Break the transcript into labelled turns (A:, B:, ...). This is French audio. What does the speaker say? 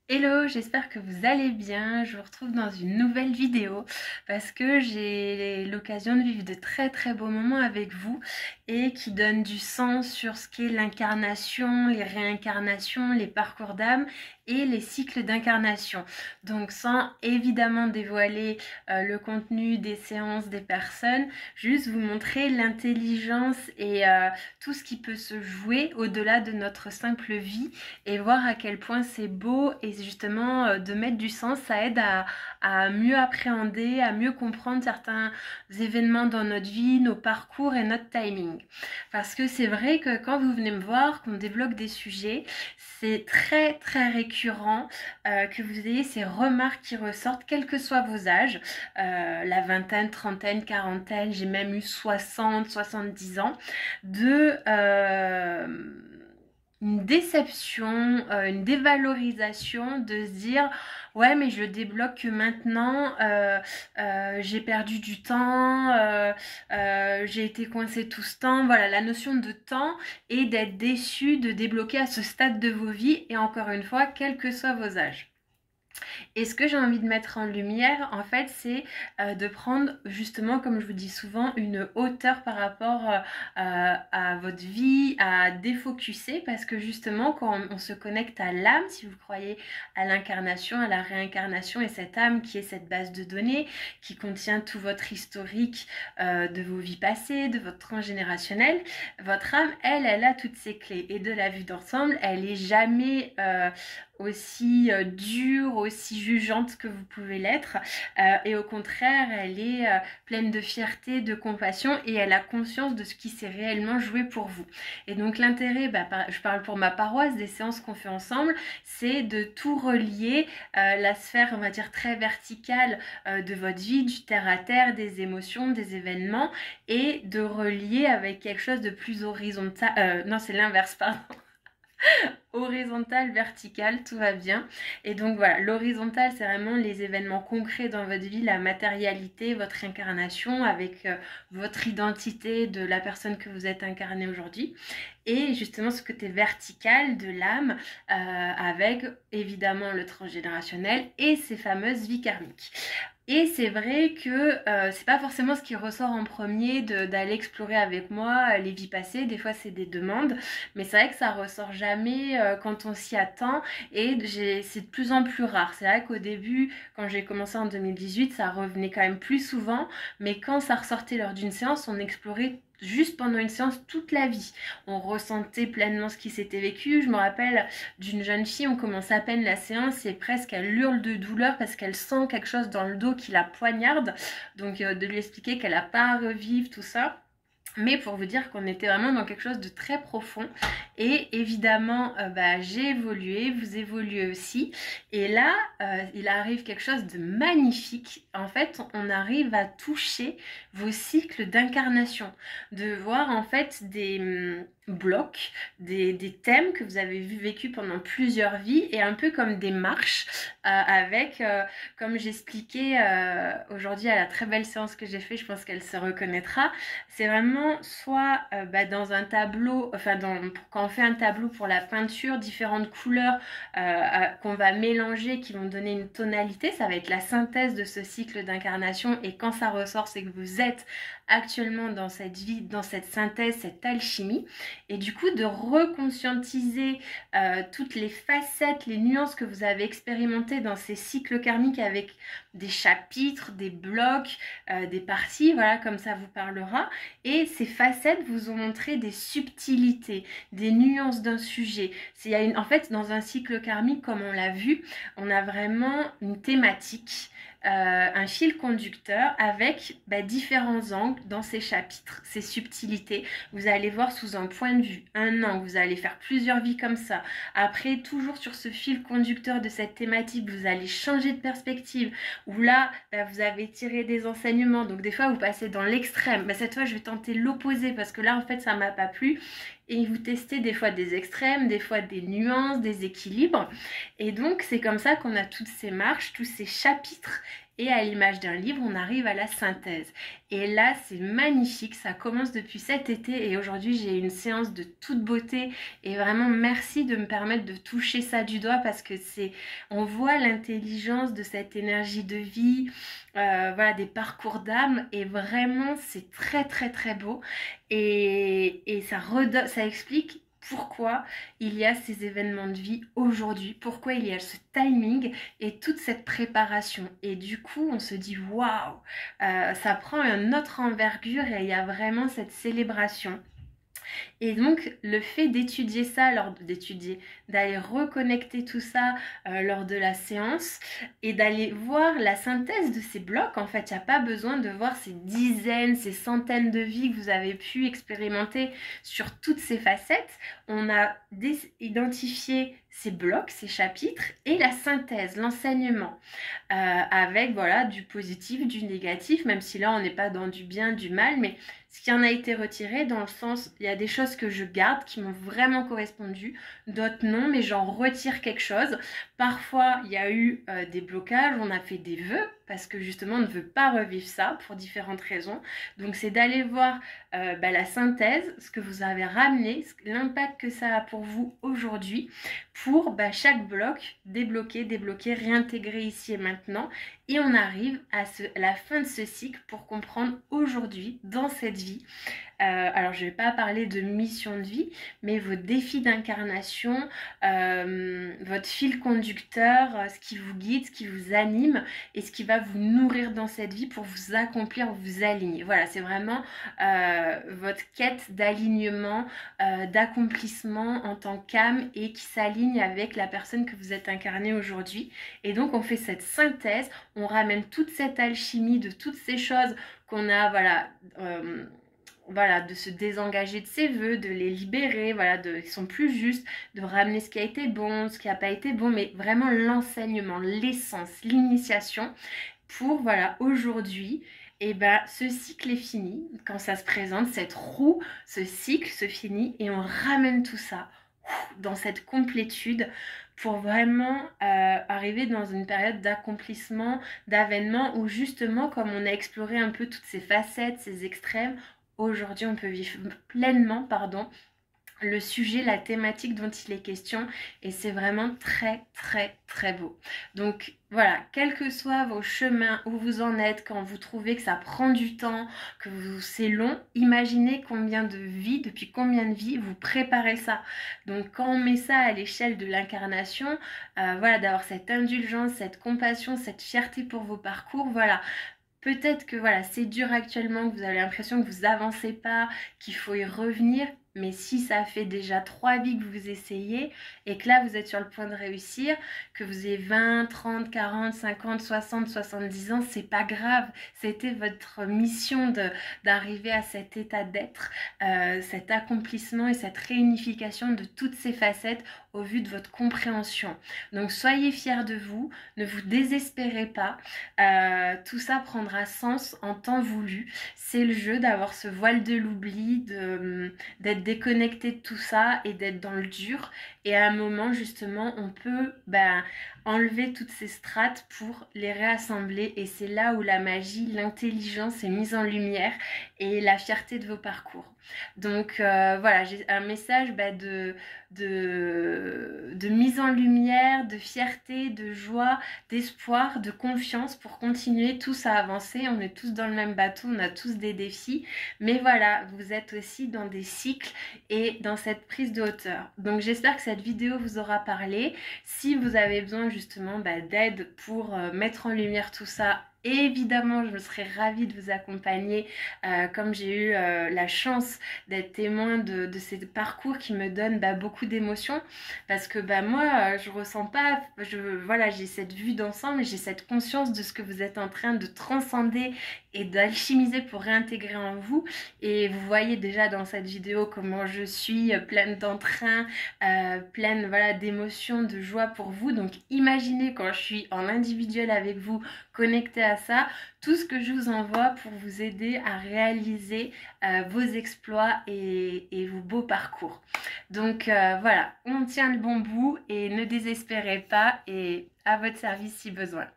A: Hello, j'espère que vous allez bien. Je vous retrouve dans une nouvelle vidéo parce que j'ai l'occasion de vivre de très beaux moments avec vous et qui donnent du sens sur ce qu'est l'incarnation, les réincarnations, les parcours d'âme et les cycles d'incarnation. Donc sans évidemment dévoiler le contenu des séances des personnes, juste vous montrer l'intelligence et tout ce qui peut se jouer au-delà de notre simple vie et voir à quel point c'est beau et justement de mettre du sens, ça aide à mieux appréhender, à mieux comprendre certains événements dans notre vie, nos parcours et notre timing. Parce que c'est vrai que quand vous venez me voir, qu'on débloque des sujets, c'est très récurrent que vous ayez ces remarques qui ressortent, quels que soient vos âges, la vingtaine, trentaine, quarantaine, j'ai même eu 60, 70 ans, de une déception, une dévalorisation de se dire ouais mais je débloque que maintenant, j'ai perdu du temps, j'ai été coincée tout ce temps, voilà la notion de temps et d'être déçu de débloquer à ce stade de vos vies et encore une fois quels que soient vos âges. Et ce que j'ai envie de mettre en lumière, en fait, c'est de prendre justement, comme je vous dis souvent, une hauteur par rapport à votre vie, à défocuser, parce que justement, quand on se connecte à l'âme, si vous croyez à l'incarnation, à la réincarnation, et cette âme qui est cette base de données, qui contient tout votre historique de vos vies passées, de votre transgénérationnel, votre âme, elle a toutes ses clés. Et de la vue d'ensemble, elle est jamais aussi dure, aussi jugeante que vous pouvez l'être, et au contraire elle est pleine de fierté, de compassion et elle a conscience de ce qui s'est réellement joué pour vous. Et donc l'intérêt, je parle pour ma paroisse, des séances qu'on fait ensemble, c'est de tout relier, la sphère on va dire très verticale de votre vie, du terre à terre, des émotions, des événements, et de relier avec quelque chose de plus horizontal, non c'est l'inverse pardon, horizontal, vertical, tout va bien. Et donc voilà, l'horizontal, c'est vraiment les événements concrets dans votre vie, la matérialité, votre incarnation avec votre identité de la personne que vous êtes incarnée aujourd'hui. Et justement ce côté vertical de l'âme avec évidemment le transgénérationnel et ces fameuses vies karmiques. Et c'est vrai que c'est pas forcément ce qui ressort en premier d'aller explorer avec moi les vies passées. Des fois c'est des demandes, mais c'est vrai que ça ressort jamais quand on s'y attend et c'est de plus en plus rare. C'est vrai qu'au début, quand j'ai commencé en 2018, ça revenait quand même plus souvent, mais quand ça ressortait lors d'une séance, on explorait juste pendant une séance toute la vie. On ressentait pleinement ce qui s'était vécu. Je me rappelle d'une jeune fille, on commence à peine la séance et presque elle hurle de douleur parce qu'elle sent quelque chose dans le dos qui la poignarde. Donc de lui expliquer qu'elle n'a pas à revivre tout ça. Mais pour vous dire qu'on était vraiment dans quelque chose de très profond. Et évidemment, j'ai évolué, vous évoluez aussi. Et là, il arrive quelque chose de magnifique. En fait, on arrive à toucher vos cycles d'incarnation. De voir en fait des blocs, des thèmes que vous avez vécu pendant plusieurs vies et un peu comme des marches avec, comme j'expliquais aujourd'hui à la très belle séance que j'ai fait, je pense qu'elle se reconnaîtra, c'est vraiment soit dans un tableau, quand on fait un tableau pour la peinture, différentes couleurs qu'on va mélanger, qui vont donner une tonalité, ça va être la synthèse de ce cycle d'incarnation et quand ça ressort, c'est que vous êtes actuellement dans cette vie, dans cette synthèse, cette alchimie et du coup de reconscientiser toutes les facettes, les nuances que vous avez expérimentées dans ces cycles karmiques avec des chapitres, des blocs, des parties, voilà, comme ça vous parlera. Et ces facettes vous ont montré des subtilités, des nuances d'un sujet. En fait, dans un cycle karmique, comme on l'a vu, on a vraiment une thématique, un fil conducteur avec différents angles dans ces chapitres, ces subtilités. Vous allez voir sous un point de vue, un angle, vous allez faire plusieurs vies comme ça. Après, toujours sur ce fil conducteur de cette thématique, vous allez changer de perspective, où là, vous avez tiré des enseignements. Donc des fois, vous passez dans l'extrême. Cette fois, je vais tenter l'opposé parce que là, en fait, ça m'a pas plu. Et vous testez des fois des extrêmes, des fois des nuances, des équilibres. Et donc, c'est comme ça qu'on a toutes ces marches, tous ces chapitres et à l'image d'un livre, on arrive à la synthèse. Et là, c'est magnifique, ça commence depuis cet été et aujourd'hui, j'ai une séance de toute beauté et vraiment merci de me permettre de toucher ça du doigt parce que on voit l'intelligence de cette énergie de vie, voilà, des parcours d'âme et vraiment, c'est très très très beau et ça explique pourquoi il y a ces événements de vie aujourd'hui, pourquoi il y a ce timing et toute cette préparation. Et du coup, on se dit waouh, ça prend une autre envergure et il y a vraiment cette célébration. Et donc, le fait d'étudier ça, d'aller reconnecter tout ça lors de la séance et d'aller voir la synthèse de ces blocs, en fait, il n'y a pas besoin de voir ces dizaines, ces centaines de vies que vous avez pu expérimenter sur toutes ces facettes. On a identifié ces blocs, ces chapitres et la synthèse, l'enseignement avec voilà du positif, du négatif, même si là on n'est pas dans du bien, du mal, mais ce qui en a été retiré dans le sens, il y a des choses que je garde qui m'ont vraiment correspondu, d'autres non, mais j'en retire quelque chose. Parfois il y a eu des blocages, on a fait des vœux parce que justement on ne veut pas revivre ça pour différentes raisons. Donc c'est d'aller voir la synthèse, ce que vous avez ramené, l'impact que ça a pour vous aujourd'hui, pour chaque bloc débloquer, réintégrer ici et maintenant. Et on arrive à la fin de ce cycle pour comprendre aujourd'hui, dans cette vie, alors je ne vais pas parler de mission de vie, mais vos défis d'incarnation, votre fil conducteur, ce qui vous guide, ce qui vous anime et ce qui va vous nourrir dans cette vie pour vous accomplir, vous aligner. Voilà, c'est vraiment votre quête d'alignement, d'accomplissement en tant qu'âme et qui s'aligne avec la personne que vous êtes incarnée aujourd'hui. Et donc on fait cette synthèse, on ramène toute cette alchimie de toutes ces choses qu'on a, voilà, de se désengager de ses vœux, de les libérer, voilà, qui sont plus justes, de ramener ce qui a été bon, ce qui n'a pas été bon, mais vraiment l'enseignement, l'essence, l'initiation pour, voilà, aujourd'hui, et ce cycle est fini. Quand ça se présente, cette roue, ce cycle se finit et on ramène tout ça dans cette complétude pour vraiment arriver dans une période d'accomplissement, d'avènement où justement, comme on a exploré un peu toutes ces facettes, ces extrêmes, aujourd'hui on peut vivre pleinement, le sujet, la thématique dont il est question et c'est vraiment très très très beau. Donc voilà, quels que soient vos chemins, où vous en êtes, quand vous trouvez que ça prend du temps, c'est long, imaginez combien de vies, depuis combien de vies vous préparez ça. Donc quand on met ça à l'échelle de l'incarnation, voilà, d'avoir cette indulgence, cette compassion, cette fierté pour vos parcours, voilà. Peut-être que voilà, c'est dur actuellement, que vous avez l'impression que vous avancez pas, qu'il faut y revenir. Mais si ça fait déjà 3 vies que vous essayez et que là vous êtes sur le point de réussir, que vous ayez 20, 30, 40, 50, 60, 70 ans, c'est pas grave. C'était votre mission d'arriver à cet état d'être, cet accomplissement et cette réunification de toutes ces facettes au vu de votre compréhension. Donc soyez fiers de vous, ne vous désespérez pas. Tout ça prendra sens en temps voulu. C'est le jeu d'avoir ce voile de l'oubli, d'être déconnecté de tout ça et d'être dans le dur. Et à un moment, justement, on peut enlever toutes ces strates pour les réassembler. Et c'est là où la magie, l'intelligence est mise en lumière et la fierté de vos parcours. Donc voilà, j'ai un message de mise en lumière, de fierté, de joie, d'espoir, de confiance pour continuer tous à avancer. On est tous dans le même bateau, on a tous des défis. Mais voilà, vous êtes aussi dans des cycles et dans cette prise de hauteur. Donc j'espère que cette vidéo vous aura parlé. Si vous avez besoin justement d'aide pour mettre en lumière tout ça, évidemment, je me serais ravie de vous accompagner comme j'ai eu la chance d'être témoin de ces parcours qui me donnent beaucoup d'émotions parce que moi, je ressens pas, voilà, j'ai cette vue d'ensemble, j'ai cette conscience de ce que vous êtes en train de transcender et d'alchimiser pour réintégrer en vous. Et vous voyez déjà dans cette vidéo comment je suis pleine d'entrain, pleine d'émotions, de joie pour vous. Donc imaginez quand je suis en individuel avec vous, connectée à ça, tout ce que je vous envoie pour vous aider à réaliser vos exploits et vos beaux parcours. Donc voilà, on tient le bon bout et ne désespérez pas et à votre service si besoin.